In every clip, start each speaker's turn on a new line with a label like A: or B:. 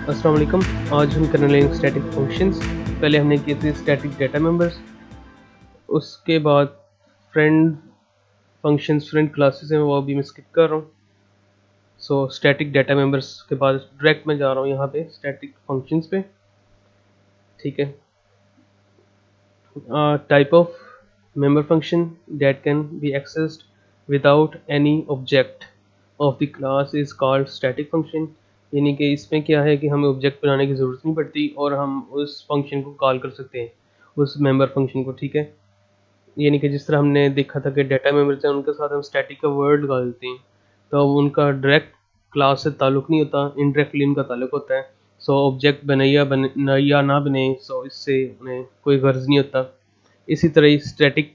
A: अस्सलाम वालेकुम। आज हम करने लगे स्टैटिक फंक्शंस। पहले हमने किए थे स्टैटिक डाटा मेंबर्स, उसके बाद फ्रेंड फंक्शंस, फ्रेंड क्लासेस हैं वो अभी मैं स्किप कर रहा हूँ। सो स्टैटिक डाटा मेंबर्स के बाद डायरेक्ट मैं जा रहा हूँ यहाँ पे स्टैटिक फंक्शंस पे। ठीक है। Type of member function that can be accessed without any object of the class is called static function। यानी कि इसमें क्या है कि हमें ऑब्जेक्ट बनाने की ज़रूरत नहीं पड़ती और हम उस फंक्शन को कॉल कर सकते हैं, उस मेंबर फंक्शन को। ठीक है। यानी कि जिस तरह हमने देखा था कि डाटा मेंबर्स हैं उनके साथ हम स्टैटिक का वर्ड लगा देते हैं, तो अब उनका डायरेक्ट क्लास से ताल्लुक़ नहीं होता, इनडायरेक्टली उनका ताल्लुक़ होता है। सो ऑब्जेक्ट बने या ना बने, सो इससे उन्हें कोई गर्ज नहीं होता। इसी तरह स्टैटिक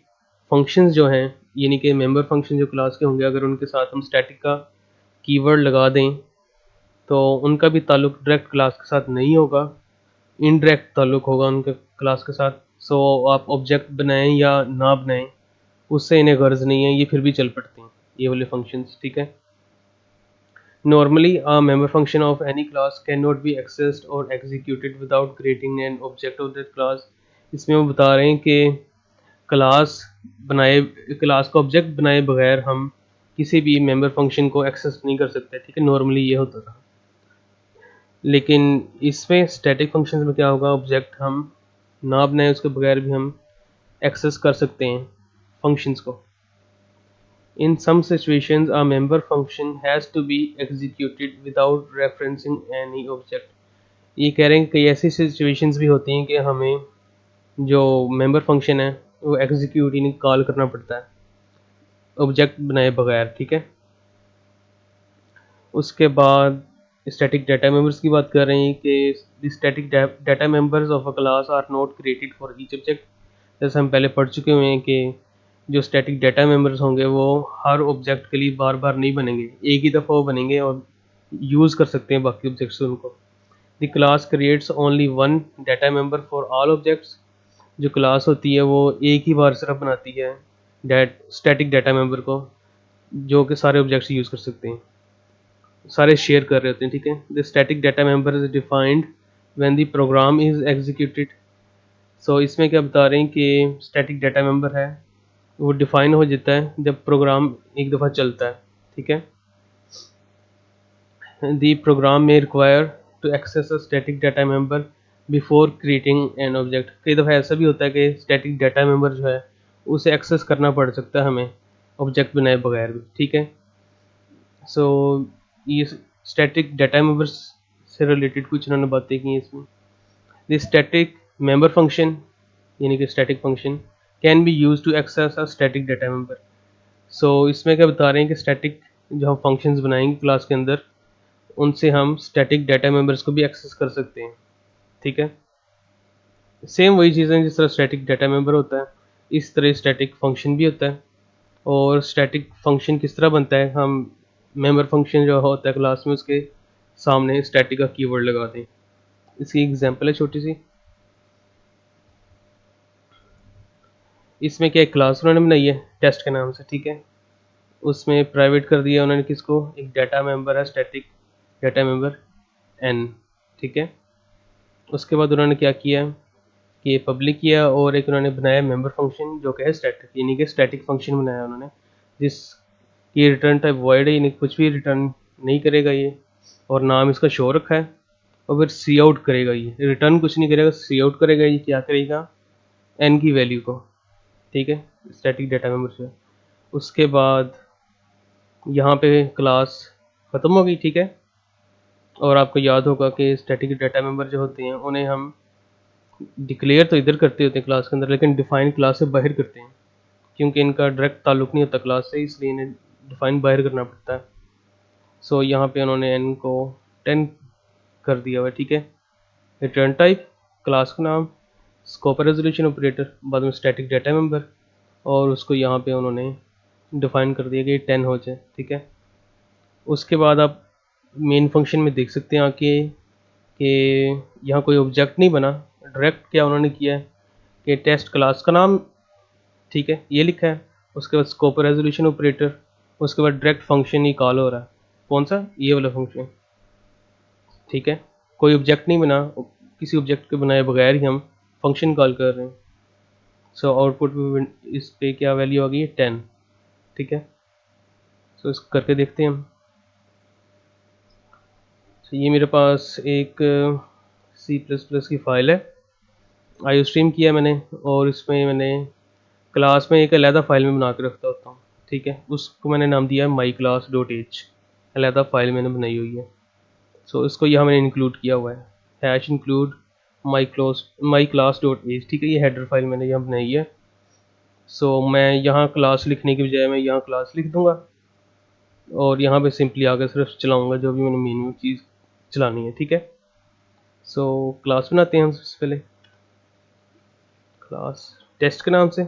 A: फंक्शंस जो हैं, यानी कि मेंबर फंक्शन जो क्लास के होंगे, अगर उनके साथ हम स्टैटिक का कीवर्ड लगा दें तो उनका भी ताल्लुक़ डायरेक्ट क्लास के साथ नहीं होगा, इनडायरेक्ट ताल्लुक़ होगा उनके क्लास के साथ। सो आप ऑब्जेक्ट बनाएं या ना बनाएं, उससे इन्हें गर्ज नहीं है, ये फिर भी चल पड़ते हैं ये वाले फंक्शंस। ठीक है। Normally, a member function of any class cannot be accessed or executed without creating an object of that class। इसमें वो बता रहे हैं कि क्लास बनाए क्लास का ऑब्जेक्ट बनाए बगैर हम किसी भी मेंबर फंक्शन को एक्सेस नहीं कर सकते। ठीक है। नॉर्मली ये होता था, लेकिन इसमें स्टैटिक फंक्शंस में क्या होगा, ऑब्जेक्ट हम ना बनाए उसके बगैर भी हम एक्सेस कर सकते हैं फंक्शंस को। In some situations, a member function has to be executed without referencing any object। ये कह रहे हैं कि ऐसी सिचुएशंस भी होती हैं कि हमें जो मेंबर फंक्शन है वो एग्जीक्यूट यानी कॉल करना पड़ता है ऑब्जेक्ट बनाए बगैर। ठीक है। उसके बाद स्टैटिक डाटा मेंबर्स की बात कर रहे हैं कि static data members of a class are not created for each object. जैसे हम पहले पढ़ चुके हुए हैं कि जो स्टैटिक डाटा मेंबर्स होंगे वो हर ऑब्जेक्ट के लिए बार बार नहीं बनेंगे, एक ही दफ़ा वो बनेंगे और यूज़ कर सकते हैं बाकी ऑब्जेक्ट्स उनको। The class creates only one data member for all objects. जो क्लास होती है वो एक ही बार सिर्फ बनाती है स्टैटिक डाटा मेंबर को, जो कि सारे ऑब्जेक्ट्स यूज़ कर सकते हैं, सारे शेयर कर रहे होते हैं। ठीक है। The static data member is defined when the program is executed. So इसमें क्या बता रहे हैं कि स्टैटिक डाटा मेंबर है वो डिफाइन हो जाता है जब प्रोग्राम एक दफ़ा चलता है। ठीक है। दी प्रोग्राम में require to access a static data member before creating an object. कई दफ़ा ऐसा भी होता है कि स्टैटिक डाटा मेंबर जो है उसे एक्सेस करना पड़ सकता है हमें ऑब्जेक्ट बनाए बगैर भी। ठीक है। सो ये स्टैटिक डाटा मेंबर्स से रिलेटेड कुछ उन्होंने बातें की हैं इसमें। द स्टैटिक मेंबर फंक्शन यानी कि static function can be use to access a static data member. So इसमें क्या बता रहे हैं कि स्टैटिक जो हम फंक्शंस बनाएंगे क्लास के अंदर, उनसे हम स्टैटिक डाटा मेंबर्स को भी एक्सेस कर सकते हैं। ठीक है। सेम वही चीज़ें जिस तरह स्टैटिक डाटा मेंबर होता है, इस तरह स्टैटिक फंक्शन भी होता है। और स्टैटिक फंक्शन किस तरह बनता है, हम मेंबर फंक्शन जो होता है क्लास में उसके सामने स्टैटिक का कीवर्ड लगाते हैं। इसकी एग्जांपल है छोटी सी। इसमें क्या एक क्लास उन्होंने बनाई है टेस्ट के नाम से। ठीक है। उसमें प्राइवेट कर दिया उन्होंने किसको, एक डाटा मेंबर है स्टैटिक डाटा मेंबर एन। ठीक है। उसके बाद उन्होंने क्या किया कि ये पब्लिक किया और एक उन्होंने बनाया मेंबर फंक्शन जो कि है स्टैटिक, यानी कि स्टैटिक फंक्शन बनाया उन्होंने जिसकी रिटर्न टाइप वॉइड है, यानी कुछ भी रिटर्न नहीं करेगा ये, और नाम इसका शो रखा है। और फिर सी आउट करेगा, ये रिटर्न कुछ नहीं करेगा, सी आउट करेगा। ये क्या करेगा, एन की वैल्यू को। ठीक है। स्टैटिक डाटा मेंबर से उसके बाद यहाँ पे क्लास ख़त्म हो गई। ठीक है। और आपको याद होगा कि स्टैटिक डाटा मेंबर जो होते हैं उन्हें हम डिक्लेयर तो इधर करते होते हैं क्लास के अंदर, लेकिन डिफाइन क्लास से बाहर करते हैं क्योंकि इनका डायरेक्ट ताल्लुक नहीं होता क्लास से, इसलिए इन्हें डिफाइन बाहर करना पड़ता है। सो यहाँ पे उन्होंने एन को 10 कर दिया हुआ है। ठीक है। रिटर्न टाइप क्लास का नाम, स्कोप रेजोल्यूशन ऑपरेटर, बाद में स्टैटिक डाटा मेंबर, और उसको यहाँ पे उन्होंने डिफाइन कर दिया कि 10 हो जाए। ठीक है। उसके बाद आप मेन फंक्शन में देख सकते हैं आके कि यहाँ कोई ऑब्जेक्ट नहीं बना, डायरेक्ट क्या उन्होंने किया है कि टेस्ट क्लास का नाम, ठीक है, ये लिखा है। उसके बाद स्कोप रेजोल्यूशन ऑपरेटर, उसके बाद डायरेक्ट फंक्शन ही कॉल हो रहा है। कौन सा, ये वाला फंक्शन। ठीक है। कोई ऑब्जेक्ट नहीं बना, किसी ऑब्जेक्ट के बनाए बगैर ही हम फंक्शन कॉल कर रहे हैं। सो आउटपुट इस पे क्या वैल्यू आ गई है 10, ठीक है। सो इसको करके देखते हैं हम। तो ये मेरे पास एक C++ की फाइल है, आईओ स्ट्रीम किया मैंने, और इसमें मैंने क्लास में एक अलहदा फाइल में बना के रखता होता हूँ, ठीक है। उसको मैंने नाम दिया है myclass.h, अलहदा फाइल मैंने बनाई हुई है। सो इसको यहाँ मैंने इंक्लूड किया हुआ है, हैश इंक्लूड myclass.h, ठीक है। ये हेडर फाइल मैंने यहाँ बनाई है। सो मैं यहाँ क्लास लिखने की बजाय मैं यहाँ क्लास लिख दूँगा, और यहाँ पे सिंपली आकर सिर्फ चलाऊँगा जो भी मैंने मेन चीज़ चलानी है, ठीक है। सो क्लास बनाते हैं हम सबसे पहले, क्लास टेस्ट के नाम से,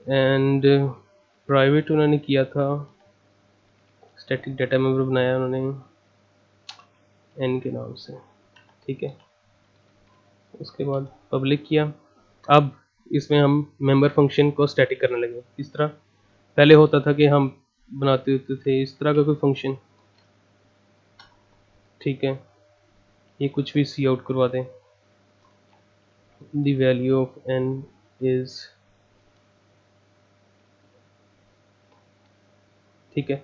A: एंड प्राइवेट उन्होंने किया था, स्टैटिक डाटा मेंबर बनाया उन्होंने n के नाम से, ठीक है। उसके बाद पब्लिक किया। अब इसमें हम मेंबर फंक्शन को स्टैटिक करने लगे। इस तरह पहले होता था कि हम बनाते होते थे इस तरह का कोई फंक्शन, ठीक है। ये कुछ भी सी आउट करवा दें, the value of n is, ठीक है।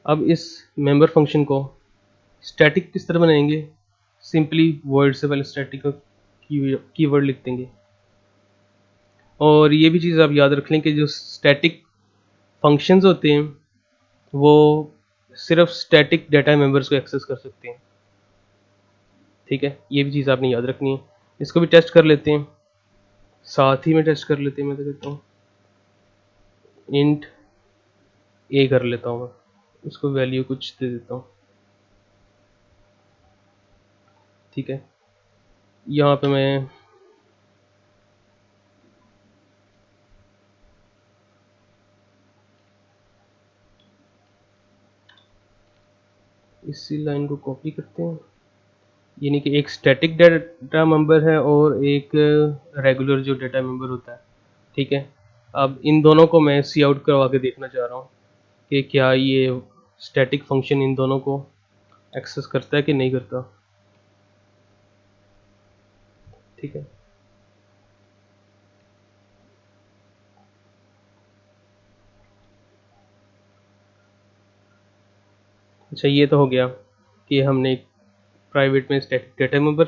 A: अब इस मेंबर फंक्शन को स्टैटिक किस तरह बनाएंगे, सिंपली वर्ड से पहले स्टैटिक का कीवर्ड लिख देंगे। और ये भी चीज़ आप याद रख लें कि जो स्टैटिक फंक्शंस होते हैं वो सिर्फ स्टैटिक डाटा मेंबर्स को एक्सेस कर सकते हैं, ठीक है। ये भी चीज़ आपने याद रखनी है। इसको भी टेस्ट कर लेते हैं, साथ ही में टेस्ट कर लेते हैं। मैं तो कहता हूँ इंट ए कर लेता हूँ, मैं उसको वैल्यू कुछ दे देता हूँ, ठीक है। यहाँ पे मैं इसी लाइन को कॉपी करते हैं, यानी कि एक स्टैटिक डाटा मेंबर है और एक रेगुलर जो डाटा मेंबर होता है, ठीक है। अब इन दोनों को मैं सी आउट करवा के देखना चाह रहा हूँ कि क्या ये स्टैटिक फंक्शन इन दोनों को एक्सेस करता है कि नहीं करता, ठीक है। अच्छा, ये तो हो गया कि हमने एक प्राइवेट में स्टैटिक डाटा मेंबर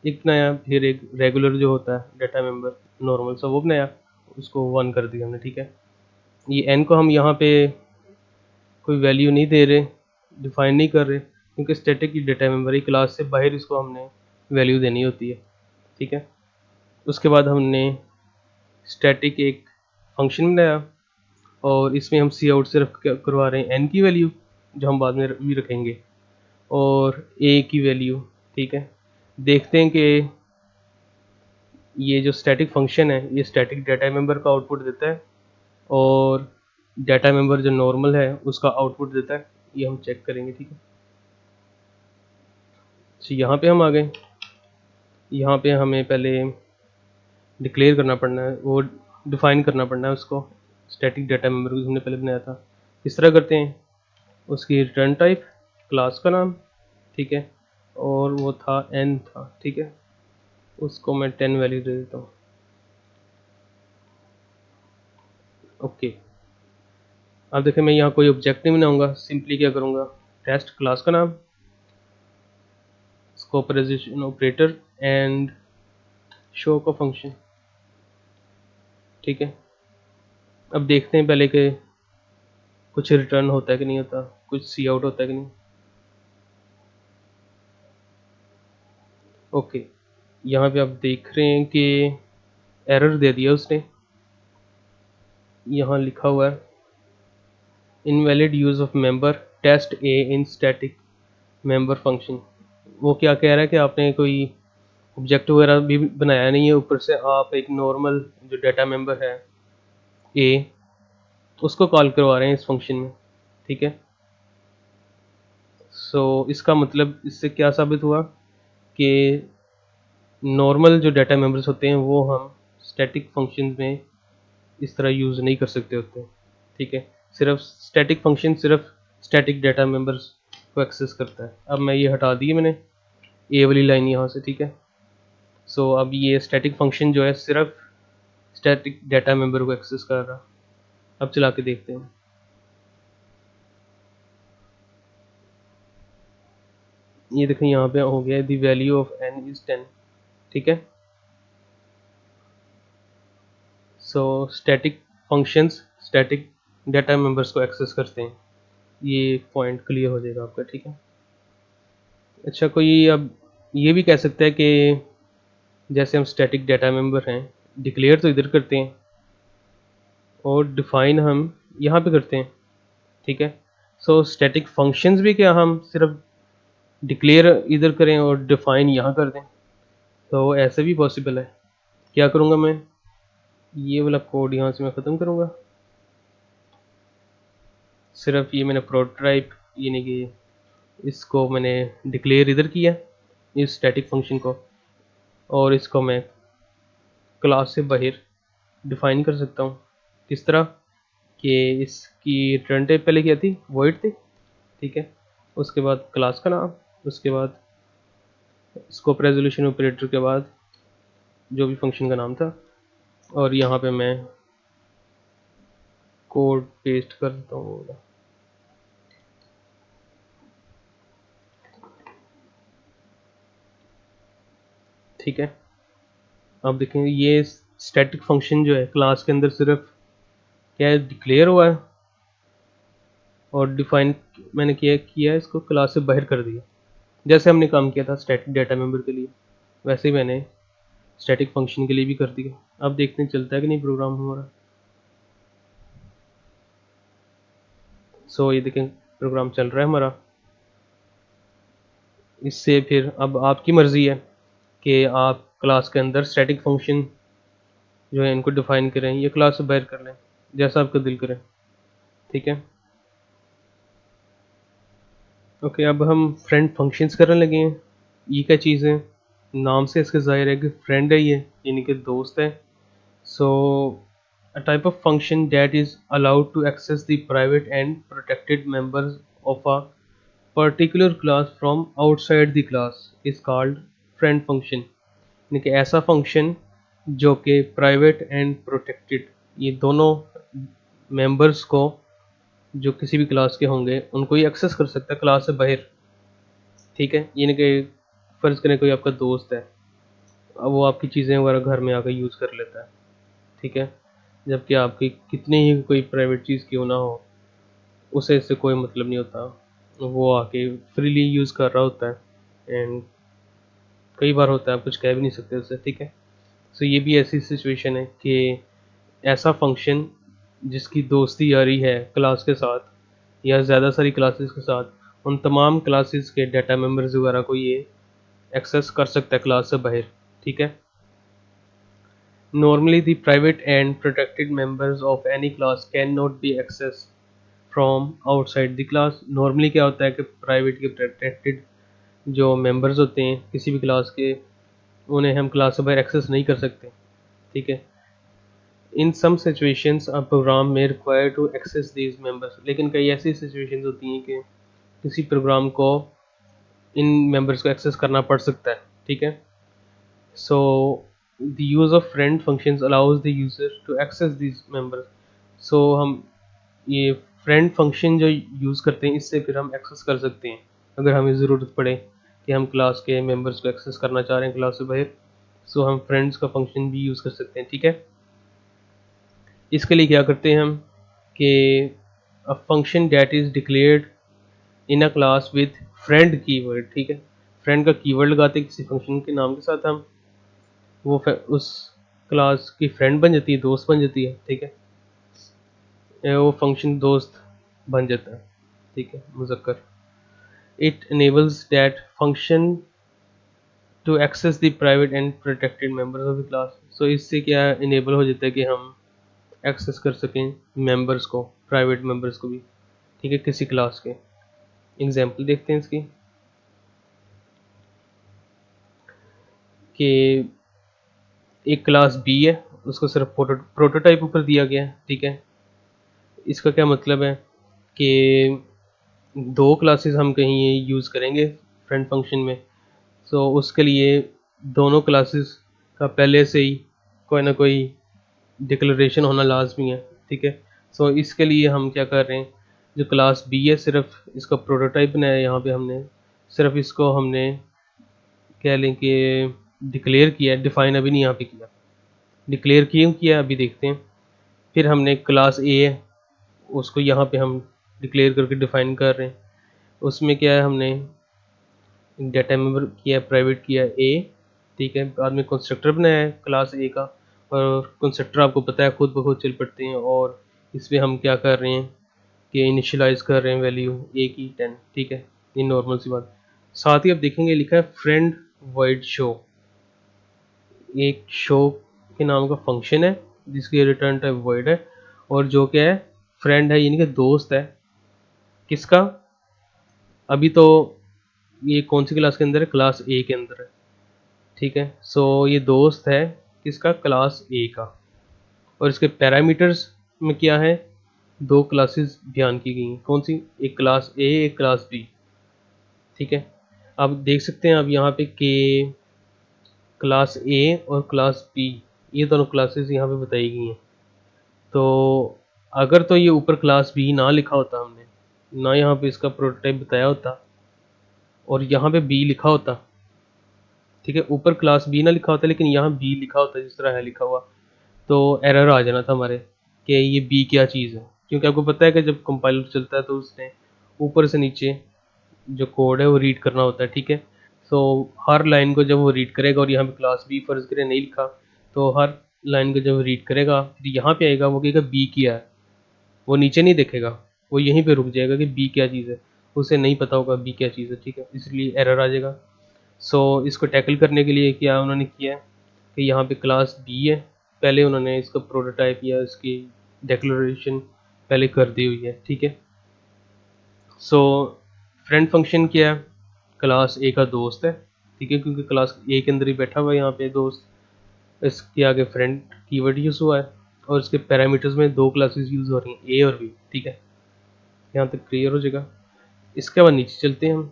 A: एक बनाया, फिर एक रेगुलर जो होता है डाटा मेंबर नॉर्मल सा वो बनाया, उसको 1 कर दिया हमने, ठीक है। ये n को हम यहाँ पे कोई वैल्यू नहीं दे रहे, डिफाइन नहीं कर रहे, क्योंकि स्टैटिक की डाटा मेंबर ही क्लास से बाहर इसको हमने वैल्यू देनी होती है, ठीक है। उसके बाद हमने स्टैटिक एक फंक्शन बनाया, और इसमें हम सी आउट सिर्फ करवा रहे हैं n की वैल्यू जो हम बाद में भी रखेंगे, और a की वैल्यू, ठीक है। देखते हैं कि ये जो स्टैटिक फंक्शन है ये स्टैटिक डाटा मेंबर का आउटपुट देता है और डाटा मेंबर जो नॉर्मल है उसका आउटपुट देता है, ये हम चेक करेंगे, ठीक है। तो यहाँ पे हम आ गए। यहाँ पे हमें पहले डिक्लेयर करना पड़ना है, वो डिफाइन करना पड़ना है उसको, स्टैटिक डाटा मेंबर को हमने पहले बनाया था। किस तरह करते हैं, उसकी रिटर्न टाइप क्लास का नाम, ठीक है, और वो था n था, ठीक है। उसको मैं 10 वैल्यू दे देता हूँ, ओके। अब देखें मैं यहाँ कोई ऑब्जेक्ट नहीं बनाऊंगा, सिंपली क्या करूँगा, टेस्ट क्लास का नाम, स्कोपराइजेशन ऑपरेटर एंड शो का फंक्शन, ठीक है। अब देखते हैं पहले कि कुछ रिटर्न होता है कि नहीं होता, कुछ सी आउट होता है कि नहीं, ओके। यहाँ पे आप देख रहे हैं कि एरर दे दिया उसने, यहाँ लिखा हुआ है invalid use of member test A in static member function. वो क्या कह रहा है कि आपने कोई ऑब्जेक्ट वगैरह भी बनाया नहीं है, ऊपर से आप एक नॉर्मल जो डाटा मेंबर है ए उसको कॉल करवा रहे हैं इस फंक्शन में, ठीक है। सो इसका मतलब इससे क्या साबित हुआ कि नॉर्मल जो डाटा मेंबर्स होते हैं वो हम स्टैटिक फंक्शन में इस तरह यूज़ नहीं कर सकते होते, ठीक है। सिर्फ स्टैटिक फंक्शन सिर्फ स्टैटिक डाटा मेंबर्स को एक्सेस करता है। अब मैं ये हटा दिए मैंने, ए वाली लाइन यहाँ से, ठीक है। सो अब ये स्टैटिक फंक्शन जो है सिर्फ स्टैटिक डाटा मेंबर को एक्सेस कर रहा। अब चला के देखते हैं। ये देखें यहाँ पे हो गया the value of n is 10, ठीक है। So static functions static data members को एक्सेस करते हैं। ये पॉइंट क्लियर हो जाएगा आपका, ठीक है। अच्छा, कोई अब ये भी कह सकता है कि जैसे हम स्टैटिक डाटा मेंबर हैं, डिक्लेयर तो इधर करते हैं और डिफाइन हम यहाँ पे करते हैं, ठीक है। सो स्टैटिक फंक्शंस भी क्या हम सिर्फ डिक्लेयर इधर करें और डिफाइन यहाँ कर दें? तो ऐसे भी पॉसिबल है। क्या करूँगा मैं, ये वाला कोड यहाँ से मैं ख़त्म करूँगा। सिर्फ ये मैंने प्रोटोटाइप यानी कि इसको मैंने डिक्लेयर इधर किया इस स्टैटिक फंक्शन को, और इसको मैं क्लास से बाहर डिफाइन कर सकता हूँ। किस तरह कि इसकी रिटर्न टाइप पहले क्या थी, वॉइड थी, ठीक है। उसके बाद क्लास का नाम, उसके बाद स्कोप रेजोल्यूशन ऑपरेटर के बाद जो भी फंक्शन का नाम था, और यहाँ पे मैं कोड पेस्ट कर देता हूँ। ठीक है, अब देखें ये स्टैटिक फंक्शन जो है क्लास के अंदर सिर्फ क्या है, डिक्लेयर हुआ है और डिफाइन मैंने किया है इसको क्लास से बाहर कर दिया। जैसे हमने काम किया था स्टैटिक डाटा मेंबर के लिए, वैसे ही मैंने स्टैटिक फंक्शन के लिए भी कर दिया। अब देखते हैं चलता है कि नहीं प्रोग्राम हमारा। सो ये देखें प्रोग्राम चल रहा है हमारा। इससे फिर अब आपकी मर्ज़ी है कि आप क्लास के अंदर स्टैटिक फंक्शन जो है इनको डिफाइन करें या क्लास से बाहर कर लें, जैसा आपका दिल करे, ठीक है। ओके, अब हम फ्रेंड फंक्शंस करने लगे हैं। ये क्या चीज़ है, नाम से इसके ज़ाहिर है कि फ्रेंड है ये, यानी कि दोस्त है। सो a type of function that is allowed to access the private and protected members of a particular class from outside the class is called friend function। यानी कि ऐसा फंक्शन जो कि प्राइवेट एंड प्रोटेक्टेड ये दोनों मेंबर्स को जो किसी भी क्लास के होंगे उनको ही एक्सेस कर सकता है क्लास से बाहर, ठीक है। यानी कि फ़र्ज़ करें कोई आपका दोस्त है, अब वो आपकी चीज़ें वगैरह घर में आकर यूज़ कर लेता है, ठीक है। जबकि आपकी कितनी ही कोई प्राइवेट चीज़ क्यों ना हो, उसे इससे कोई मतलब नहीं होता, वो आके फ्रीली यूज़ कर रहा होता है। एंड कई बार होता है आप कुछ कह भी नहीं सकते उससे, ठीक है। सो ये भी ऐसी सिचुएशन है कि ऐसा फंक्शन जिसकी दोस्ती यारी है क्लास के साथ या ज़्यादा सारी क्लासेस के साथ, उन तमाम क्लासेस के डाटा मेंबर्स वगैरह को ये एक्सेस कर सकता है क्लास से बाहर, ठीक है। Normally the private and protected members of any class can not be access from outside the class. Normally क्या होता है कि प्राइवेट के प्रोटेक्टेड जो मेंबर्स होते हैं किसी भी क्लास के, उन्हें हम क्लास से बाहर एक्सेस नहीं कर सकते, ठीक है। In some situations a program में require to access these members, लेकिन कई ऐसी सिचुएशंस होती हैं कि किसी प्रोग्राम को इन मेंबर्स को एक्सेस करना पड़ सकता है, ठीक है। So the use of friend functions allows the user to access these members. So हम ये फ्रेंड फंक्शन जो यूज़ करते हैं इससे फिर हम एक्सेस कर सकते हैं अगर हमें ज़रूरत पड़े कि हम क्लास के मेंबर्स को एक्सेस करना चाह रहे हैं क्लास से बाहर। सो हम फ्रेंड्स का फंक्शन भी यूज़ कर सकते हैं, ठीक है। इसके लिए क्या करते हैं हम कि a function that is declared in a class with friend keyword, ठीक है। फ्रेंड का कीवर्ड लगाते हैं किसी फंक्शन के नाम के साथ, हम वो उस क्लास की फ्रेंड बन जाती है, दोस्त बन जाती है, ठीक है। वो फंक्शन दोस्त बन जाता है, ठीक है, मुज़क्कर। It enables that function to access the private and protected members of the class। सो इससे क्या इनेबल हो जाता है कि हम एक्सेस कर सकें मेंबर्स को, प्राइवेट मेंबर्स को भी, ठीक है, किसी क्लास के। एग्जांपल देखते हैं इसकी कि एक क्लास बी है, उसको सिर्फ प्रोटोटाइप ऊपर दिया गया है, ठीक है। इसका क्या मतलब है कि दो क्लासेस हम कहीं यूज़ करेंगे फ्रेंड फंक्शन में। सो उसके लिए दोनों क्लासेस का पहले से ही कोई ना कोई डिक्लेरेशन होना लाजमी है, ठीक है। सो इसके लिए हम क्या कर रहे हैं, जो क्लास बी है सिर्फ इसका प्रोटोटाइप बनाया है, यहाँ पे हमने सिर्फ इसको हमने कह लें कि डिक्लेयर किया है, डिफ़ाइन अभी नहीं यहाँ पे किया। डिक्लेयर क्यों किया अभी देखते हैं। फिर हमने क्लास ए है उसको यहाँ पे हम डिक्लेयर करके डिफ़ाइन कर रहे हैं। उसमें क्या है, हमने डेटा मेंबर किया प्राइवेट किया ए, ठीक है। बाद में कंस्ट्रक्टर बनाया है क्लास ए का, और कंस्ट्रक्टर आपको पता है खुद ब खुद चल पड़ते हैं। और इसमें हम क्या कर रहे हैं कि इनिशियलाइज़ कर रहे हैं वैल्यू ए की 10, ठीक है। ये नॉर्मल सी बात। साथ ही आप देखेंगे लिखा है फ्रेंड वॉइड शो, एक शो के नाम का फंक्शन है जिसकी रिटर्न टाइप वॉइड है, और जो क्या है फ्रेंड है यानी कि दोस्त है किसका, अभी तो ये कौन सी क्लास के अंदर है, क्लास ए के अंदर है, ठीक है। सो ये दोस्त है किसका, क्लास ए का। और इसके पैरामीटर्स में क्या है, दो क्लासेस बयान की गई हैं, कौन सी, एक क्लास ए एक क्लास बी, ठीक है। आप देख सकते हैं अब यहाँ पे कि क्लास ए और क्लास बी ये दोनों क्लासेस यहाँ पे बताई गई हैं। तो अगर तो ये ऊपर क्लास बी ना लिखा होता, हमने ना यहाँ पे इसका प्रोटोटाइप बताया होता और यहाँ पे बी लिखा होता, ठीक है, ऊपर क्लास बी ना लिखा होता लेकिन यहाँ बी लिखा होता जिस तरह है लिखा हुआ, तो एरर आ जाना था हमारे कि ये बी क्या चीज़ है। क्योंकि आपको पता है कि जब कंपाइलर चलता है तो उसने ऊपर से नीचे जो कोड है वो रीड करना होता है, ठीक है। सो हर लाइन को जब वो रीड करेगा, और यहाँ पे क्लास बी फर्ज करें नहीं लिखा, तो हर लाइन को जब रीड करेगा फिर यहाँ पे आएगा वो कहेगा बी क्या है, वो नीचे नहीं देखेगा, वो यहीं पे रुक जाएगा कि बी क्या चीज़ है, उसे नहीं पता होगा बी क्या चीज़ है, ठीक है, इसलिए एरर आ जाएगा। सो इसको टैकल करने के लिए क्या उन्होंने किया है कि यहाँ पे क्लास बी है, पहले उन्होंने इसका प्रोटोटाइप या इसकी डिक्लेरेशन पहले कर दी हुई है, ठीक है। सो फ्रेंड फंक्शन क्या है, क्लास ए का दोस्त है, ठीक है, क्योंकि क्लास ए के अंदर ही बैठा हुआ है यहाँ पे दोस्त। इसके आगे फ्रेंड कीवर्ड यूज़ हुआ है, और इसके पैरामीटर्स में दो क्लासेस यूज़ हो रही हैं, ए और बी, ठीक है। यहाँ तक क्लियर हो जाएगा। इसके बाद नीचे चलते हैं हम।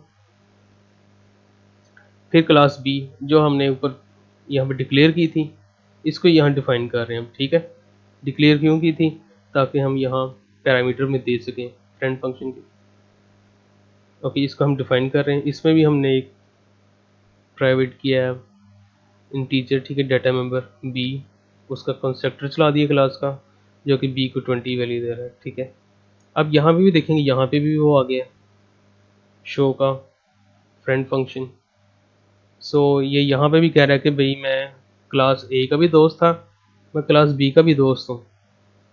A: फिर क्लास बी जो हमने ऊपर यहाँ पे डिक्लेयर की थी, इसको यहाँ डिफाइन कर रहे हैं हम, ठीक है। डिक्लेयर क्यों की थी, ताकि हम यहाँ पैरामीटर में दे सकें फ्रेंड फंक्शन के। ओके, इसको हम डिफाइन कर रहे हैं। इसमें भी हमने एक प्राइवेट किया है इंटीजर, ठीक है, डाटा मेंबर बी, उसका कंस्ट्रक्टर चला दिया क्लास का जो कि बी को 20 वैल्यू दे रहा है, ठीक है। अब यहाँ पे भी देखेंगे, यहाँ पे भी वो आ गया शो का फ्रेंड फंक्शन। सो ये यहाँ पे भी कह रहा है कि भाई मैं क्लास ए का भी दोस्त था, मैं क्लास बी का भी दोस्त हूँ,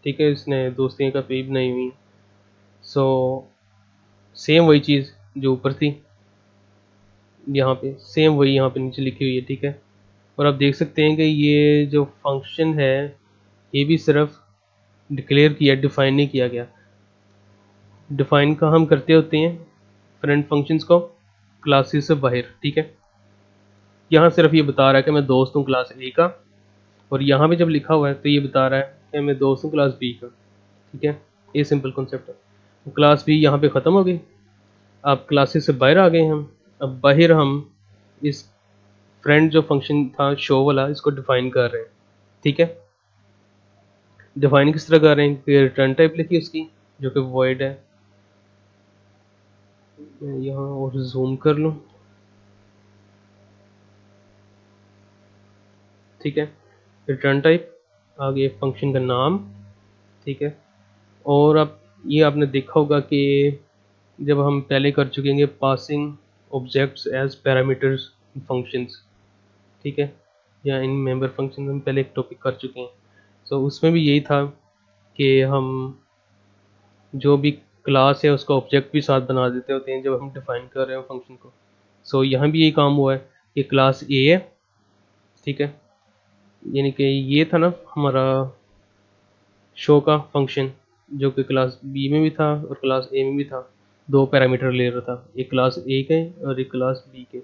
A: ठीक है, इसने दोस्ती का पेज बनाई हुई। सो सेम वही चीज़ जो ऊपर थी यहाँ पे, सेम वही यहाँ पे नीचे लिखी हुई है, ठीक है। और आप देख सकते हैं कि ये जो फंक्शन है ये भी सिर्फ डिक्लेयर किया, डिफाइन नहीं किया गया। डिफाइन का हम करते होते हैं फ्रेंड फंक्शंस को क्लासेस से बाहर, ठीक है। यहाँ सिर्फ ये बता रहा है कि मैं दोस्त हूँ क्लास ए का, और यहाँ पे जब लिखा हुआ है तो ये बता रहा है कि मैं दोस्त हूँ क्लास बी का, ठीक है। ये सिंपल कॉन्सेप्ट है। क्लास बी यहाँ पे ख़त्म हो गई, अब क्लासेस से बाहर आ गए हम। अब बाहर हम इस फ्रेंड जो फंक्शन था शो वाला, इसको डिफाइन कर रहे हैं, ठीक है। डिफाइन किस तरह कर रहे हैं कि रिटर्न टाइप लिखी उसकी जो कि वॉइड है। मैं यहाँ और जूम कर लूँ, ठीक है। रिटर्न टाइप आगे फंक्शन का नाम, ठीक है। और अब ये आपने देखा होगा कि जब हम पहले कर चुके हैं passing objects as parameters functions, ठीक है, या इन मेंबर फंक्शन हम पहले एक टॉपिक कर चुके हैं। सो उसमें भी यही था कि हम जो भी क्लास है उसका ऑब्जेक्ट भी साथ बना देते होते हैं जब हम डिफाइन कर रहे हैं फंक्शन को। सो यहाँ भी यही काम हुआ है कि क्लास ए है, ठीक है, यानी कि ये था ना हमारा शो का फंक्शन जो कि क्लास बी में भी था और क्लास ए में भी था, दो पैरामीटर ले रहा था, एक क्लास ए के और एक क्लास बी के।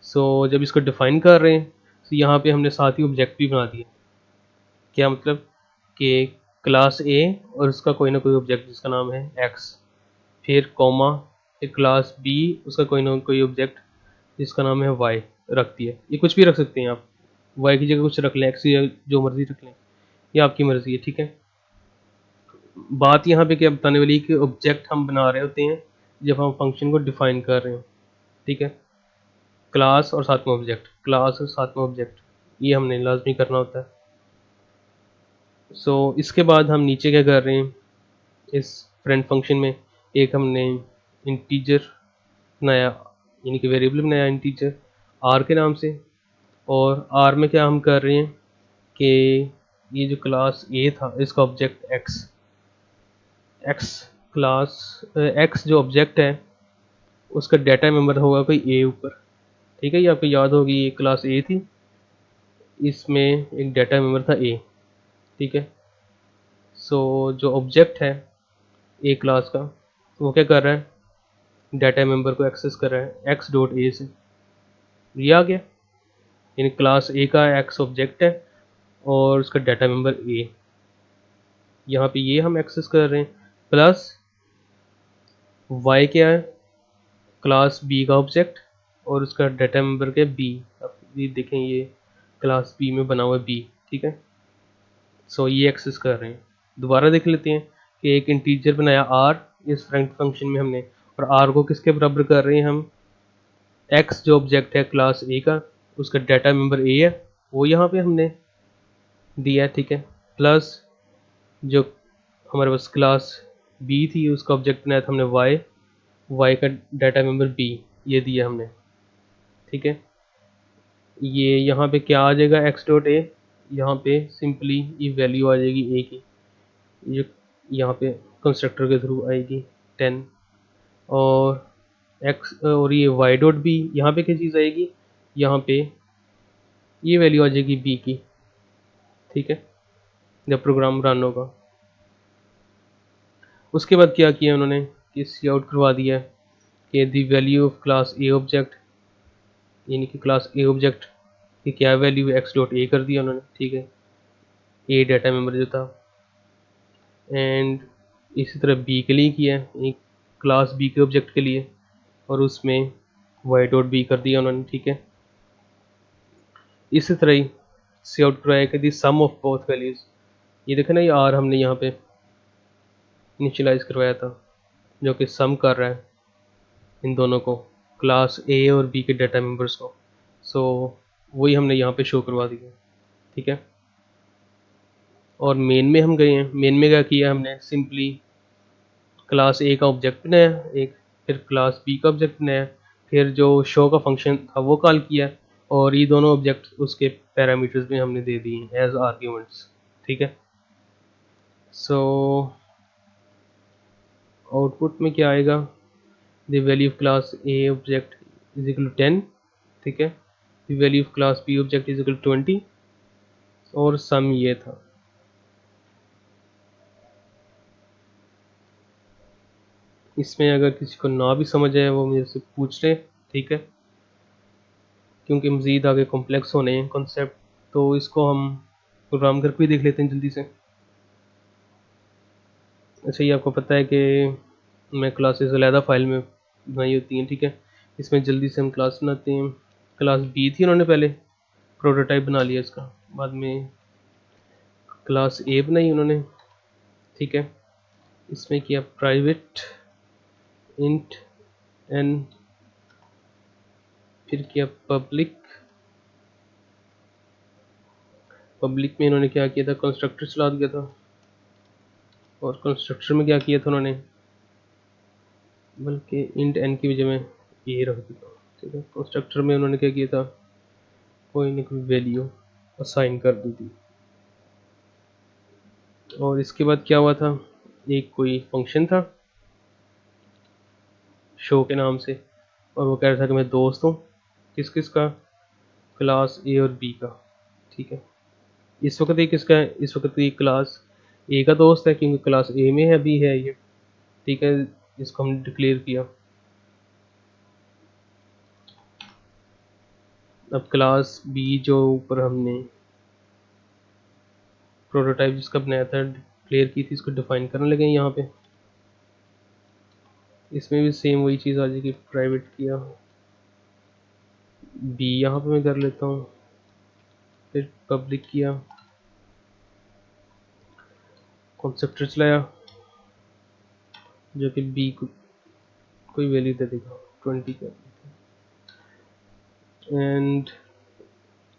A: सो जब इसको डिफाइन कर रहे हैं तो यहाँ पे हमने साथ ही ऑब्जेक्ट भी बना दिया। क्या मतलब कि क्लास ए और उसका कोई ना कोई ऑब्जेक्ट जिसका नाम है एक्स, फिर कॉमा, फिर क्लास बी उसका कोई ना कोई ऑब्जेक्ट जिसका नाम है y रख दिया। ये कुछ भी रख सकते हैं आप, y की जगह कुछ रख लें, x या जो मर्जी रख लें, ये आपकी मर्जी है, ठीक है। बात यहाँ पे क्या बताने वाली है कि ऑब्जेक्ट हम बना रहे होते हैं जब हम फंक्शन को डिफाइन कर रहे हो, ठीक है। क्लास और साथ में ऑब्जेक्ट, क्लास और साथ में ऑब्जेक्ट, ये हमने लाजमी करना होता है। सो इसके बाद हम नीचे क्या कर रहे हैं, इस फ्रेंड फंक्शन में एक हमने इंटीजर बनाया, यानी कि वेरिएबल बनाया इंटीजर आर के नाम से। और आर में क्या हम कर रहे हैं कि ये जो क्लास ए था इसका ऑब्जेक्ट एक्स, क्लास एक्स जो ऑब्जेक्ट है उसका डाटा मेंबर होगा कोई ए ऊपर, ठीक है। ये आपको याद होगी, ये क्लास ए थी, इसमें एक डाटा मेंबर था ए, ठीक है। सो जो ऑब्जेक्ट है ए क्लास का, वो क्या कर रहा है, डाटा मेंबर को एक्सेस कर रहा है एक्स डॉट ए से, ये आ गया। यानी क्लास ए का एक्स ऑब्जेक्ट है और उसका डाटा मेंबर ए, यहाँ पे ये हम एक्सेस कर रहे हैं। प्लस वाई क्या है, क्लास बी का ऑब्जेक्ट और उसका डाटा मेंबर क्या है बी। अब ये देखें, ये क्लास बी में बना हुआ है बी, ठीक है। सो ये एक्सेस कर रहे हैं। दोबारा देख लेते हैं कि एक इंटीजर बनाया आर इस फ्रेंड फंक्शन में हमने, और आर को किसके बराबर कर रहे हैं हम, एक्स जो ऑब्जेक्ट है क्लास ए का उसका डाटा मेंबर ए है, वो यहाँ पे हमने दिया है, ठीक है। प्लस जो हमारे पास क्लास बी थी उसका ऑब्जेक्ट बनाया था हमने वाई का डाटा मेंबर बी, ये दिया हमने, ठीक है। ये यहाँ पे क्या आ जाएगा, एक्स डॉट ए, यहाँ पे सिंपली ये वैल्यू आ जाएगी ए की, ये यहाँ पे कंस्ट्रक्टर के थ्रू आएगी 10। और एक्स और ये वाई डॉट बी, यहाँ पे क्या चीज़ आएगी, यहाँ पे ये वैल्यू आ जाएगी बी की, ठीक है, जब प्रोग्राम रन होगा। उसके बाद क्या किया उन्होंने कि सी आउट करवा दिया कि the value of class A object, यानी कि क्लास ए ऑब्जेक्ट की क्या वैल्यू है, एक्स डॉट ए कर दिया उन्होंने, ठीक है, ए डाटा मेंबर जो था। एंड इसी तरह बी के लिए किया एक क्लास बी के ऑब्जेक्ट के लिए, और उसमें वाई डॉट बी कर दिया उन्होंने, ठीक है। इसी तरह ही सी आउट करवाया कि दी सम ऑफ बोथ वैल्यूज़, ये देखें ना, ये आर हमने यहाँ पे इनिशियलाइज करवाया था जो कि सम कर रहा है इन दोनों को, क्लास ए और बी के डाटा मेंबर्स को। सो वही हमने यहाँ पे शो करवा दिया, ठीक है। और मेन में हम गए हैं, मेन में क्या किया हमने, सिंपली क्लास ए का ऑब्जेक्ट बनाया एक, फिर क्लास बी का ऑब्जेक्ट बनाया, फिर जो शो का फंक्शन था वो कॉल किया, और ये दोनों ऑब्जेक्ट उसके पैरामीटर्स में हमने दे दिए एज आर्ग्यूमेंट्स, ठीक है। सो आउटपुट में क्या आएगा, the value of class A object is equal to 10, ठीक है, the value of class B object is equal to 20, और सम ये था। इसमें अगर किसी को ना भी समझ आए वो मेरे से पूछ ले, ठीक है, क्योंकि मज़ीद आगे कॉम्प्लेक्स होने हैं कॉन्सेप्ट, तो इसको हम प्रोग्राम करके भी देख लेते हैं जल्दी से। अच्छा, ये आपको पता है कि मैं क्लासेस अलहदा फाइल में बनाई होती हैं, ठीक है। इसमें जल्दी से हम क्लास बनाते हैं। क्लास बी थी, उन्होंने पहले प्रोटोटाइप बना लिया इसका, बाद में क्लास ए बनाई उन्होंने, ठीक है। इसमें किया प्राइवेट इंट एन, फिर किया पब्लिक में इन्होंने क्या किया था, कंस्ट्रक्टर चला दिया था, और कंस्ट्रक्टर में क्या किया था उन्होंने, बल्कि इंट एन की वजह में ये रख दिया, ठीक है। कंस्ट्रक्टर में उन्होंने क्या किया था, कोई ना कोई वैल्यू असाइन कर दी थी। और इसके बाद क्या हुआ था, एक कोई फंक्शन था शो के नाम से, और वो कह रहा था कि मैं दोस्त हूँ किस किस का, क्लास ए और बी का, ठीक है। इस वक्त ये किसका है, इस वक्त ये क्लास ए का दोस्त है क्योंकि क्लास ए में है, बी है ये, ठीक है। इसको हमने डिक्लेयर किया। अब क्लास बी जो ऊपर हमने प्रोटोटाइप जिसका बनाया था, डिक्लेयर की थी, इसको डिफाइन करने लगे यहाँ पे। इसमें भी सेम वही चीज़ आ जाएगी, प्राइवेट किया बी यहाँ पे मैं कर लेता हूँ, फिर पब्लिक किया, कंस्ट्रक्टर चलाया जो कि बी को कोई वैल्यू दे देगा 20 का, एंड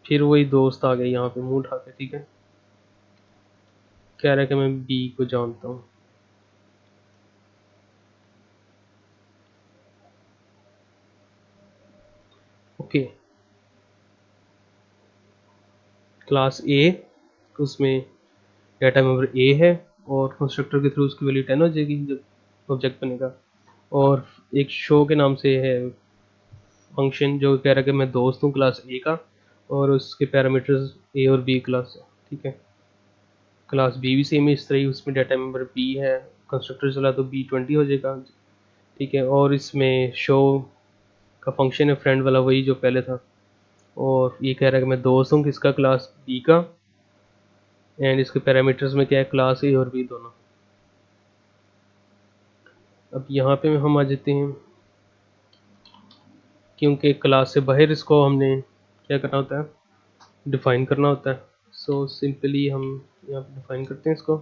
A: फिर वही दोस्त आ गया यहाँ पे मुंह उठा के, ठीक है, कह रहा है कि मैं बी को जानता हूँ। ओके, क्लास ए, उसमें डाटा मेंबर ए है और कंस्ट्रक्टर के थ्रू उसकी वैल्यू 10 हो जाएगी जब ऑब्जेक्ट बनेगा। और एक शो के नाम से है फंक्शन जो कह रहा है कि मैं दोस्त हूँ क्लास ए का, और उसके पैरामीटर्स ए और बी क्लास है, ठीक है। क्लास बी भी सेम है इस तरह ही, उसमें डाटा मेंबर बी है, कंस्ट्रक्टर चला तो बी 20 हो जाएगा, ठीक है। और इसमें शो का फंक्शन है फ्रेंड वाला, वही जो पहले था, और ये कह रहा है कि मैं दोस्त हूँ किसका, क्लास बी का, एंड इसके पैरामीटर्स में क्या है, क्लास ए और बी दोनों। अब यहाँ पे हम आ जाते हैं, क्योंकि क्लास से बाहर इसको हमने क्या करना होता है, डिफ़ाइन करना होता है। सो सिंपली हम यहाँ पे डिफ़ाइन करते हैं इसको,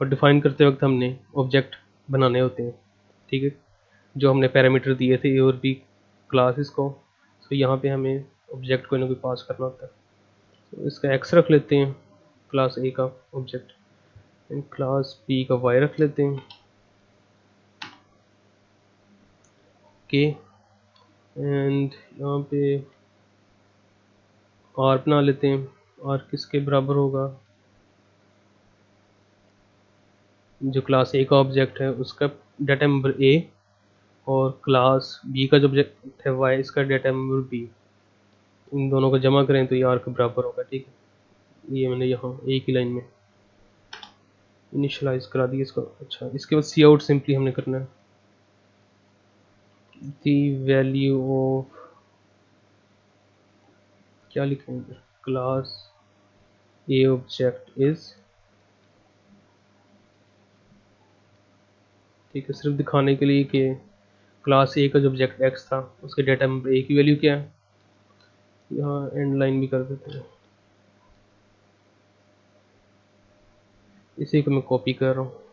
A: और डिफ़ाइन करते वक्त हमने ऑब्जेक्ट बनाने होते हैं, ठीक है, जो हमने पैरामीटर दिए थे ए और बी क्लासेस को। तो यहाँ पे हमें ऑब्जेक्ट कोई ना कोई पास करना होता है, तो इसका एक्स रख लेते हैं क्लास ए का ऑब्जेक्ट, एंड क्लास बी का वाई रख लेते हैं, के, एंड यहाँ पे आर बना लेते हैं। आर किसके बराबर होगा, जो क्लास ए का ऑब्जेक्ट है उसका डाटा नंबर ए, और क्लास बी का जो ऑब्जेक्ट है वाई, इसका डाटा नंबर बी, इन दोनों को जमा करें तो ये आर के बराबर होगा, ठीक है। ये मैंने यहाँ एक ही लाइन में इनिशियलाइज करा दिया इसको। अच्छा, इसके बाद सी आउट सिंपली हमने करना है, दी वैल्यू ऑफ, क्या लिखेंगे, क्लास ए ऑब्जेक्ट इज, ठीक है, सिर्फ दिखाने के लिए कि क्लास ए का जो ऑब्जेक्ट एक्स था उसके डाटा नंबर ए की वैल्यू क्या है। यहाँ एंड लाइन भी कर देते हैं, इसी को मैं कॉपी कर रहा हूँ।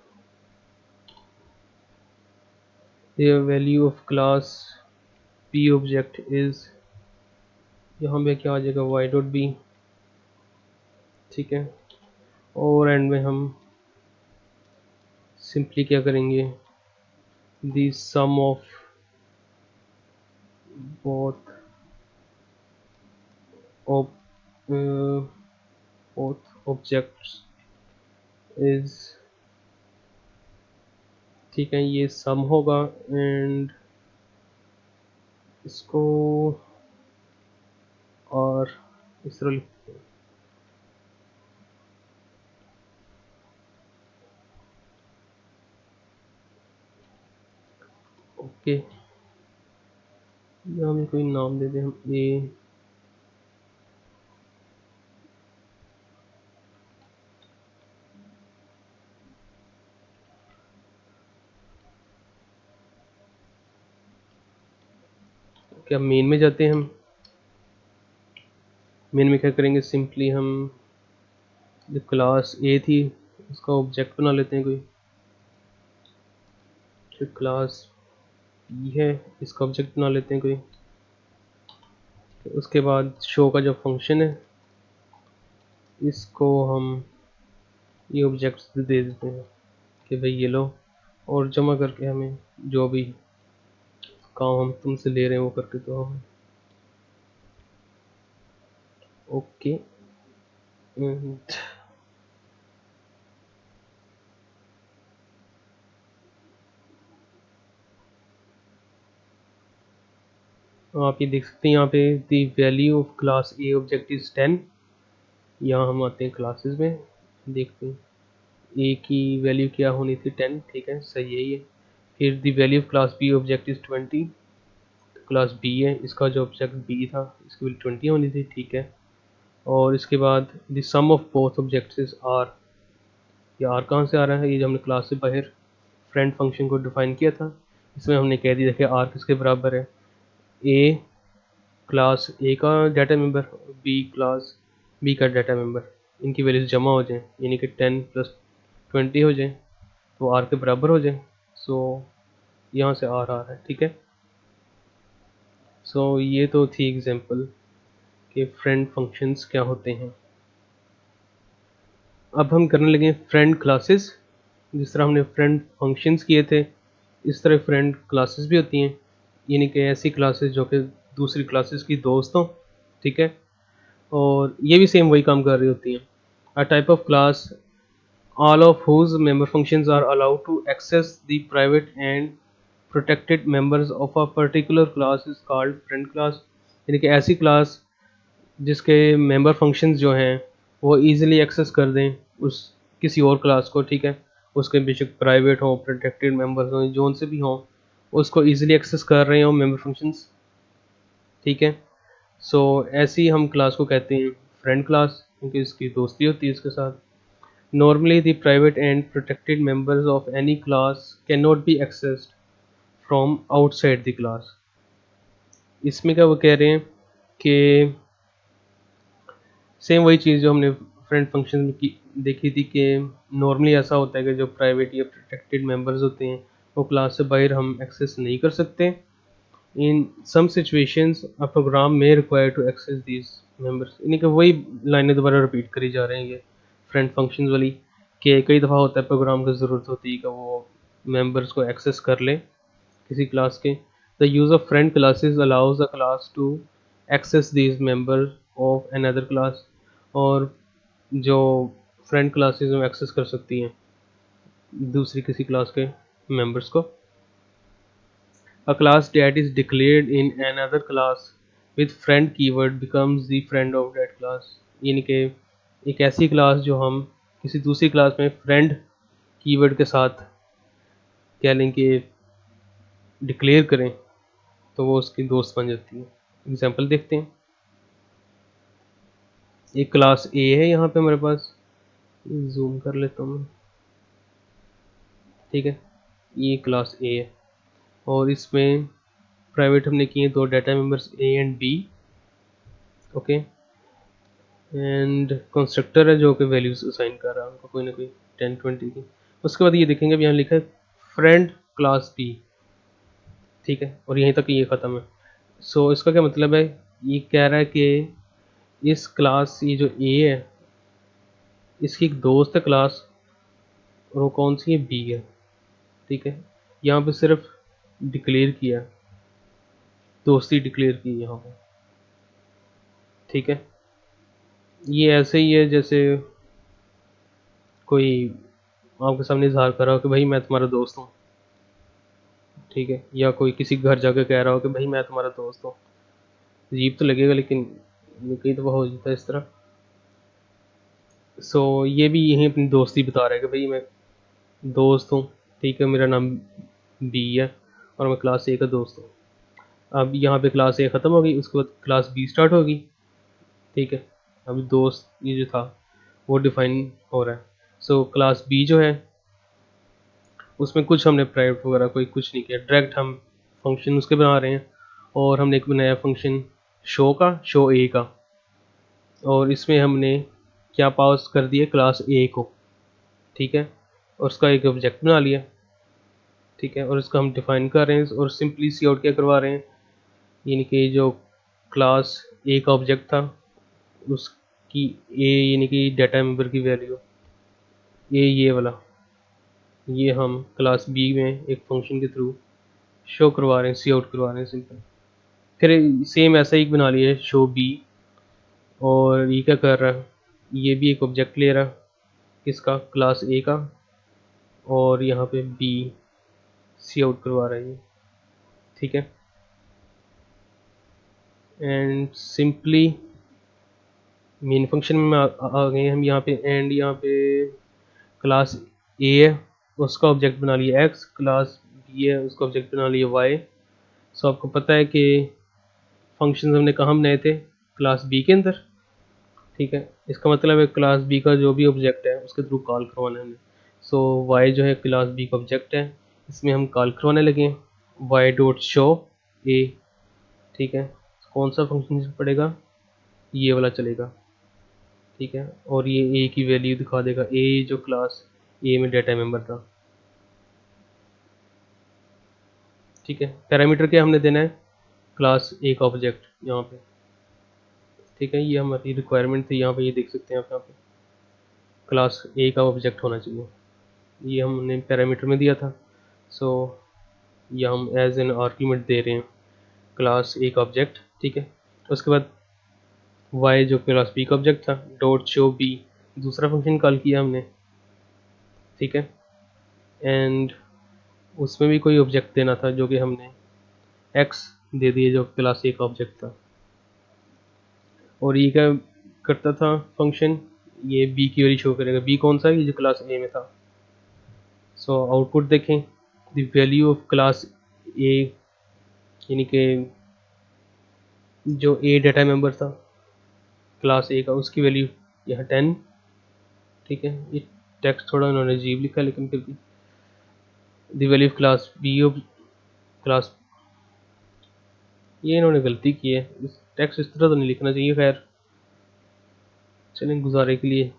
A: ये value of class P object is, यहाँ पे क्या आ जाएगा, वाई डॉट बी, ठीक है। और एंड में हम सिंपली क्या करेंगे, दी सम ऑफ बोथ ऑब्जेक्ट्स इज, ठीक है, ये सम होगा, एंड इसको और इस तरह लिखते हैं, ओके। यहाँ में कोई नाम दे दें हम, ए, क्या मेन में जाते हैं हम, मेन में क्या करेंगे, सिंपली हम जो क्लास ए थी उसका ऑब्जेक्ट बना लेते हैं कोई, जो क्लास बी है इसका ऑब्जेक्ट बना लेते हैं कोई। उसके बाद शो का जो फंक्शन है इसको हम ये ऑब्जेक्ट्स दे देते हैं कि भाई ये लो, और जमा करके हमें जो भी काम हम तुमसे ले रहे हैं वो करके दो हमें, ओके। आप ये देख सकते हैं यहाँ पे the value of class A object is 10। यहाँ हम आते हैं क्लासेस में, देखते हैं ए की वैल्यू क्या होनी थी, 10, ठीक है, सही है ये। फिर the value of class B object is 20, class B है, इसका जो ऑब्जेक्ट बी था इसकी वैल्यू 20 होनी थी, ठीक है। और इसके बाद the sum of both objects is R, ये आर कहाँ से आ रहा है, ये जो हमने क्लास से बाहर फ्रेंड फंक्शन को डिफाइन किया था, इसमें हमने कह दिया कि आर किसके बराबर है, ए क्लास ए का data member, B class B का डाटा मेंबर, इनकी वैल्यूज जमा हो जाएं, यानी कि 10 + 20 हो जाए तो आर के बराबर हो जाए। सो यहाँ से आर आ रहा है, ठीक है। सो ये तो थी एग्जांपल कि फ्रेंड फंक्शंस क्या होते हैं। अब हम करने लगे फ्रेंड क्लासेस। जिस तरह हमने फ्रेंड फंक्शंस किए थे, इस तरह फ्रेंड क्लासेस भी होती हैं, यानी कि ऐसी क्लासेस जो कि दूसरी क्लासेस की दोस्त हों, ठीक है। और ये भी सेम वही काम कर रही होती हैं। A type of class all of whose member functions are allowed to access the private and protected members of a particular class is called friend class। यानी कि ऐसी क्लास जिसके मेंबर फंक्शंस जो हैं वो इजीली एक्सेस कर दें उस किसी और क्लास को, ठीक है। उसके बेशक प्राइवेट हो, प्रोटेक्टेड मेंबर्स हों, जोन से भी हों, उसको इजीली एक्सेस कर रहे हो मेंबर फंक्शंस, ठीक है। सो ऐसी हम क्लास को कहते हैं फ्रेंड क्लास, क्योंकि इसकी दोस्ती होती है इसके साथ। Normally, the private and protected members of any class cannot be accessed from outside the class। इसमें क्या वो कह रहे हैं कि सेम वही चीज़ जो हमने फ्रेंड फंक्शन में की देखी थी कि नॉर्मली ऐसा होता है कि जो प्राइवेट या प्रोटेक्टेड मेंबर्स होते हैं वो क्लास से बाहर हम एक्सेस नहीं कर सकते। In some situations a program में require to access these members, यानी कि वही लाइनें दोबारा रिपीट करी जा रहे हैं ये फ्रेंड फंक्शंस वाली, कि कई दफ़ा होता है प्रोग्राम की ज़रूरत होती है कि वो मेंबर्स को एक्सेस कर ले किसी क्लास के। The use of friend classes allows a class to access these member of another class. और जो फ्रेंड क्लासेस में एक्सेस कर सकती हैं दूसरी किसी क्लास के मेंबर्स को। A class that is declared in another class with friend keyword becomes the friend of that class। यानी कि एक ऐसी क्लास जो हम किसी दूसरी क्लास में फ्रेंड कीवर्ड के साथ कह लें कि डिक्लेयर करें तो वो उसकी दोस्त बन जाती है। एग्जांपल देखते हैं। एक क्लास ए है यहाँ पे हमारे पास, जूम कर लेता हूँ मैं, ठीक है। ये क्लास ए है और इसमें प्राइवेट हमने किए दो data members A and B, okay. And constructor है जो कि वैल्यूज असाइन कर रहा है उनको कोई ना कोई 10 20 की। उसके बाद ये देखेंगे अब यहाँ लिखा है फ्रेंड क्लास बी, ठीक है, और यहीं तक ये ख़त्म है। सो इसका क्या मतलब है, ये कह रहा है कि इस क्लास ये जो ए है इसकी एक दोस्त है क्लास, और वो कौन सी है, बी है, ठीक है। यहाँ पे सिर्फ डिक्लेयर किया, दोस्ती डिक्लेयर की यहाँ पे, ठीक है। ये ऐसे ही है जैसे कोई आपके सामने इजहार कर रहा हो कि भाई मैं तुम्हारा दोस्त हूँ, ठीक है। या कोई किसी घर जाकर कह रहा हो कि भाई मैं तुम्हारा दोस्त हूँ। अजीब तो लगेगा लेकिन कई दफ़ा हो जाता है इस तरह। सो ये भी यहीं अपनी दोस्ती बता रहा है कि भाई मैं दोस्त हूँ, ठीक है, मेरा नाम बी है और मैं क्लास ए का दोस्त हूँ। अब यहाँ पे क्लास ए ख़त्म हो गई, उसके बाद क्लास बी स्टार्ट होगी, ठीक है। अभी दोस्त ये जो था वो डिफाइन हो रहा है। सो क्लास बी जो है उसमें कुछ हमने प्राइवेट वगैरह कोई कुछ नहीं किया, डायरेक्ट हम फंक्शन उसके बना रहे हैं। और हमने एक बनाया फंक्शन शो का, शो ए का, और इसमें हमने क्या पास कर दिया, क्लास ए को, ठीक है, और उसका एक ऑब्जेक्ट बना लिया, ठीक है। और इसका हम डिफाइन कर रहे हैं और सिंपली सी आउट क्या करवा रहे हैं, यानी कि जो क्लास ए का ऑब्जेक्ट था उसकी ए यानी कि डाटा मेंबर की वैल्यू ये वाला, ये हम क्लास बी में एक फंक्शन के थ्रू शो करवा रहे हैं, सी आउट करवा रहे हैं सिंपल। फिर सेम ऐसा ही बना लिया है शो बी, और ये क्या कर रहा है, ये भी एक ऑब्जेक्ट ले रहा है किसका, क्लास ए का, और यहाँ पे बी सी आउट करवा रहा है ये, ठीक है। एंड सिंपली मेन फंक्शन में आ गए हम यहाँ पे। एंड यहाँ पे क्लास ए है उसका ऑब्जेक्ट बना लिया एक्स, क्लास बी है उसका ऑब्जेक्ट बना लिया वाई। सो आपको पता है कि फंक्शन हमने कहाँ बनाए थे, क्लास बी के अंदर, ठीक है। इसका मतलब है क्लास बी का जो भी ऑब्जेक्ट है उसके थ्रू कॉल करवाना है हमें। सो वाई जो है क्लास बी का ऑब्जेक्ट है, इसमें हम कॉल करवाने लगे वाई डॉट शो ए, ठीक है। कौन सा फंक्शन पड़ेगा, ये वाला चलेगा, ठीक है। और ये ए की वैल्यू दिखा देगा, ए जो क्लास ए में डेटा मेंबर था, ठीक है। पैरामीटर क्या हमने देना है, क्लास ए का ऑब्जेक्ट यहाँ पे, ठीक है। ये हमारी रिक्वायरमेंट थी, यहाँ पे ये देख सकते हैं आप, यहाँ पे क्लास ए का ऑब्जेक्ट होना चाहिए, ये हमने पैरामीटर में दिया था। सो ये हम एज एन आर्ग्यूमेंट दे रहे हैं क्लास ए का ऑब्जेक्ट, ठीक है। उसके बाद वाई जो क्लास बी का ऑब्जेक्ट था, डॉट शो बी दूसरा फंक्शन कॉल किया हमने, ठीक है। एंड उसमें भी कोई ऑब्जेक्ट देना था, जो कि हमने एक्स दे दिए जो क्लास ए का ऑब्जेक्ट था। और ये क्या करता था फंक्शन, ये बी की वैल्यू शो करेगा, बी कौन सा है, ये जो क्लास ए में था। सो आउटपुट देखें, द वैल्यू ऑफ क्लास ए, यानी कि जो ए डाटा मेंबर था क्लास ए का, उसकी वैल्यू यहाँ 10, ठीक है। ये टेक्स्ट थोड़ा उन्होंने अजीब लिखा है, लेकिन फिर भी the value of class B of class, ये इन्होंने गलती की है, इस टेक्स्ट इस तरह तो नहीं लिखना चाहिए, खैर चलें गुजारे के लिए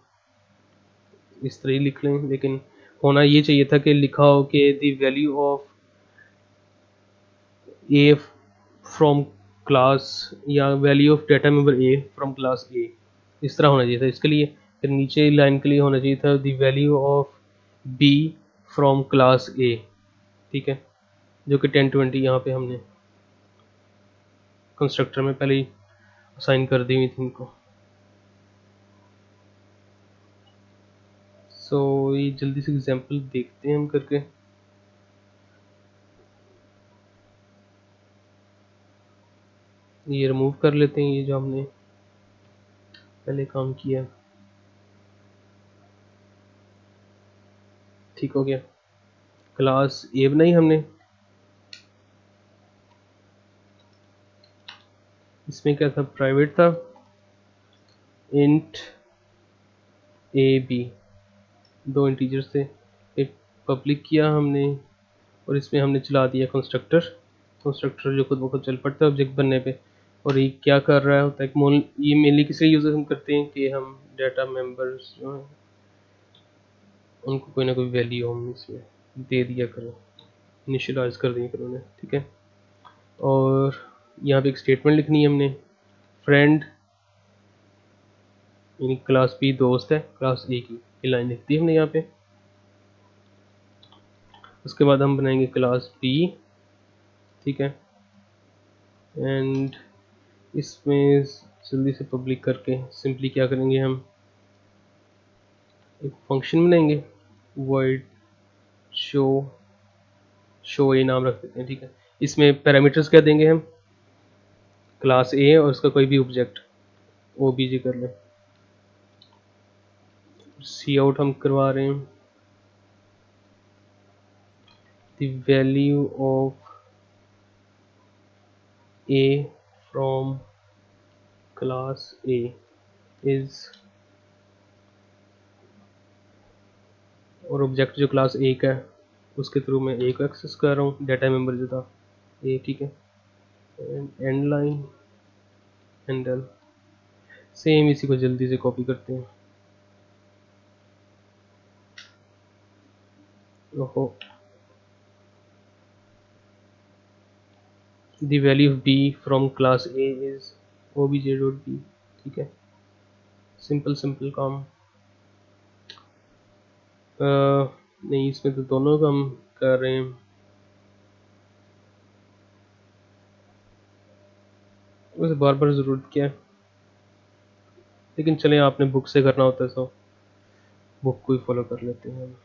A: इस तरह ही लिख लें। लेकिन होना ये चाहिए था कि लिखा हो कि the value of A from class, या value of data member A from class A, इस तरह होना चाहिए था। इसके लिए फिर नीचे लाइन के लिए होना चाहिए था the value of B from class A, ठीक है, जो कि 1020 यहाँ पे हमने कंस्ट्रक्टर में पहले ही असाइन कर दी हुई थी इनको। सो ये जल्दी से एग्जांपल देखते हैं हम करके। ये रिमूव कर लेते हैं, ये जो हमने पहले काम किया, ठीक हो गया। क्लास ए बनाई हमने, इसमें क्या था, प्राइवेट था, इंट ए बी, दो इंटीजर्स थे, एक पब्लिक किया हमने, और इसमें हमने चला दिया कंस्ट्रक्टर, कंस्ट्रक्टर जो खुद ब खुद चल पड़ता है ऑब्जेक्ट बनने पे। और ये क्या कर रहा है होता है, ये मेनली किसके यूज़ हम करते हैं कि हम डाटा मेंबर्स जो हैं उनको कोई ना कोई वैल्यू हम इसमें दे दिया करो, इनिशियलाइज कर दिया करो उन्हें, ठीक है। और यहाँ पे एक स्टेटमेंट लिखनी है हमने, फ्रेंड यानी क्लास बी दोस्त है क्लास ए की, ये लाइन लिख दी हमने यहाँ पे। उसके बाद हम बनाएंगे क्लास बी, ठीक है। एंड इसमें जल्दी से पब्लिक करके सिंपली क्या करेंगे, हम एक फंक्शन बनाएंगे, void शो ए नाम रख देते हैं, ठीक है। इसमें पैरामीटर्स क्या देंगे हम, क्लास ए और उसका कोई भी ऑब्जेक्ट ओबीजे कर लें। सी आउट हम करवा रहे हैं the value of A from class A is, और ऑब्जेक्ट जो क्लास ए का है उसके थ्रू मैं ए को एक्सेस कर रहा हूँ, डाटा मेंबर जो था ए, ठीक है। एंड लाइन हैंडल, सेम इसी को जल्दी से कॉपी करते हैं। ओहो, the value of B from class A is obj dot B, ठीक है। सिंपल सिंपल काम, नहीं इसमें तो दोनों काम कर रहे हैं, वैसे बार बार ज़रूरत क्या है, लेकिन चलें आपने बुक से करना होता है तो बुक को ही फॉलो कर लेते हैं हम।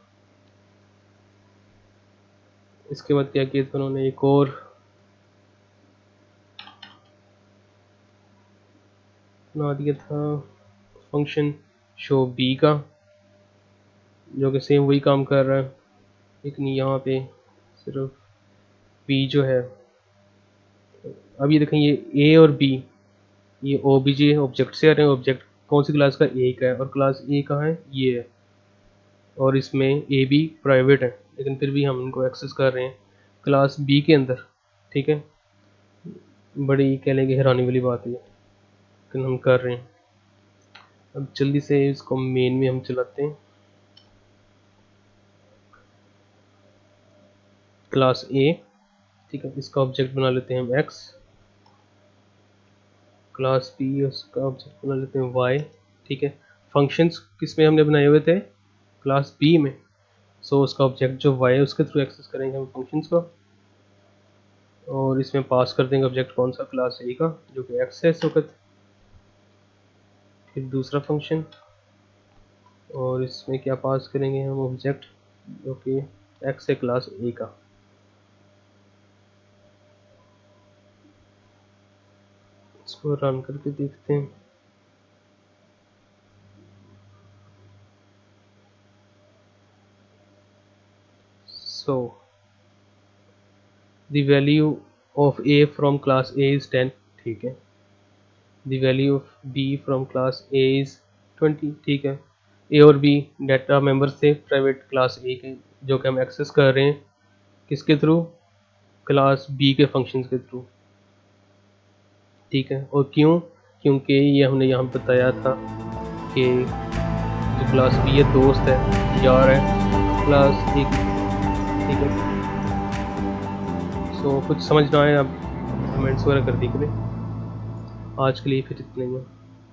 A: इसके बाद क्या किया था उन्होंने, एक और बना दिया था फंक्शन शो बी का, जो कि सेम वही काम कर रहा है, लेकिन यहाँ पे सिर्फ बी जो है, अब ये देखें ये ए और बी ये ओबीजे ऑब्जेक्ट से आ रहे हैं, ऑब्जेक्ट कौन सी क्लास का, ए का है, और क्लास ए कहाँ है, ये है, और इसमें ए बी प्राइवेट है, लेकिन फिर भी हम इनको एक्सेस कर रहे हैं क्लास बी के अंदर, ठीक है। बड़ी कह लेंगे हैरानी वाली बात है, लेकिन हम कर रहे हैं। अब जल्दी से इसको मेन में हम चलाते हैं। क्लास ए, ठीक है, इसका ऑब्जेक्ट बना लेते हैं हम एक्स। क्लास बी, उसका ऑब्जेक्ट बना लेते हैं वाई, ठीक है। फंक्शंस किस में हमने बनाए हुए थे? क्लास बी में। सो उसका ऑब्जेक्ट जो वाई है उसके थ्रू एक्सेस करेंगे हम फंक्शंस को, और इसमें पास कर देंगे ऑब्जेक्ट कौन सा? क्लास ए का, जो कि एक्स है इस वक्त। फिर दूसरा फंक्शन, और इसमें क्या पास करेंगे हम? ऑब्जेक्ट जो कि एक्स है क्लास ए का। इसको रन करके देखते हैं। So the value of A from class A is 10, ठीक है। The value of B from class A is 20, ठीक है। ए और बी डाटा मेंबर्स थे प्राइवेट क्लास ए के, जो कि हम एक्सेस कर रहे हैं किसके थ्रू? क्लास बी के फंक्शंस के थ्रू, ठीक है। और क्यों? क्योंकि ये हमने यहाँ बताया था कि जो क्लास बी है दोस्त है, यार है क्लास ए की, ठीक है। सो कुछ समझ ना आए आप कमेंट्स वगैरह कर दी करें। आज के लिए फिर इतना ही है।